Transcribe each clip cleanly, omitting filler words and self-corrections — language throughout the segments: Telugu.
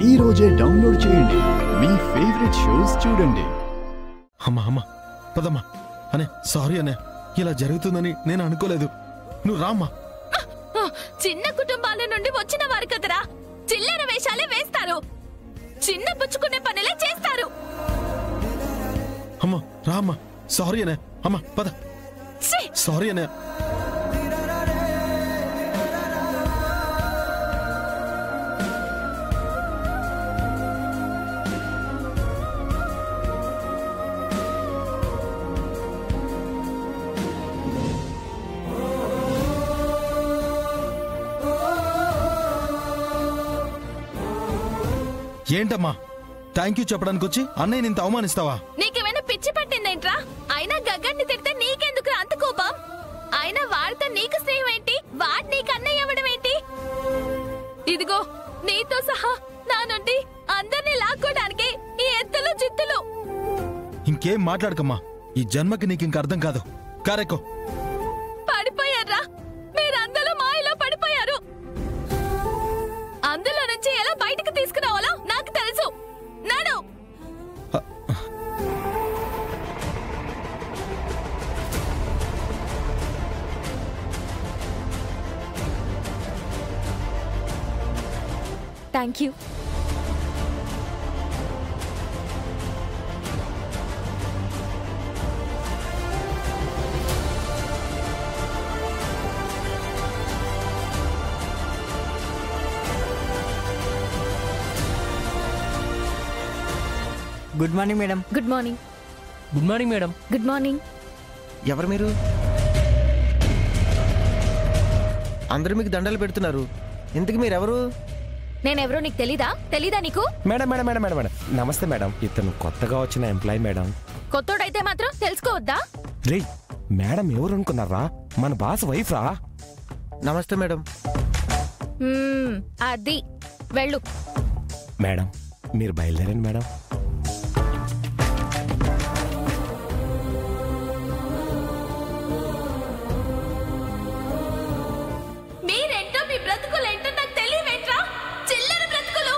ఈ రోజే డౌన్లోడ్ చేయండి, మీ ఫేవరెట్ షోస్ చూడండి. అమ్మా అమ్మా పదమ్మా. అనే సారీ అనే, ఇలా జరుగుతుందని నేను అనుకోలేదు. నువ్వు రామ్మా. చిన్న కుటుంబాల నుండి వచ్చిన వారు కదరా, చిల్లర వేషాలే వేస్తారు, చిన్న పుచ్చుకునే పనులే చేస్తారు. అమ్మా రామ్మా. సారీ అనే. అమ్మా పద. సారీ అనే. ఏంటమ్మా థ్యాంక్ యూ చెప్పడానికి వచ్చి అన్నయ్య నింత అవమానిస్తావా? నీకేమైనా పిచ్చి పట్టిందేంట్రా? అయినా గగ్గన్ని తిడితే నీకెందుకు అంత కోపం? అయినా వాడితో నీకు స్నేహం ఏంటి? వాడు నీకు అన్నయ్య అవ్వడం ఏంటి? ఇదిగో నీతో సహా నా నుండి అందరినీ లాక్కోడానికి ఈ ఎత్తులు జిత్తులు. ఇంకేం మాట్లాడకమ్మా, ఈ జన్మకి నీకు ఇంక అర్థం కాదు. కారెక్కో. పడిపోయారా మీరందరూ మాయలో పడిపోయారు. అందులో నుంచి ఎలా బయటకు తీసుకురావాలో నాకు తెలుసు. నాను thank you. Good morning madam. Good morning. Good morning madam. Good morning. ఎవరు మీరు? అందరూ మీకు దండలు పెడుతున్నారు, ఇంతకు మీరెవరు? నేనెవరో నీకు తెలీదా నీకు? Madam madam madam madam madam నమస్తే మేడం. ఇతను కొత్తగా వచ్చిన ఎంప్లాయ్ మేడం. కొత్తోడైతే మాత్రం తెలుసుకోవద్దా? రే మేడం ఎవరు అనుకున్నారా? మన బాస్ వైఫ్ రా. నమస్తే మేడం. అది వెళ్ళు. మేడం మీరు బయలుదేరండి మేడం. మీరేంటో మీ బ్రతుకులేంటో నాకు తెలియవేంట్రా? చిల్లర బ్రతుకులు.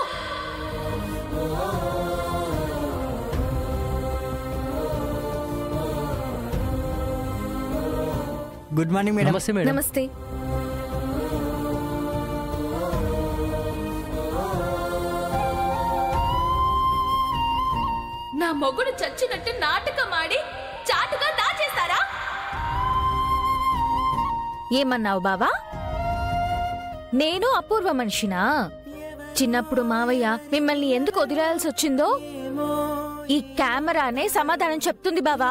Good morning madam. నమస్తే మేడం. నమస్తే. నా మొగుడు చచ్చినట్టు నాటకం ఆడి చాటుగా దాచేస్తారా? ఏమన్నావు బావా? నేను అపూర్వ మనిషినా? చిన్నప్పుడు మావయ్య మిమ్మల్ని ఎందుకు వదిలేయాల్సి వచ్చిందో ఈ కెమెరానే సమాధానం చెప్తుంది బావా.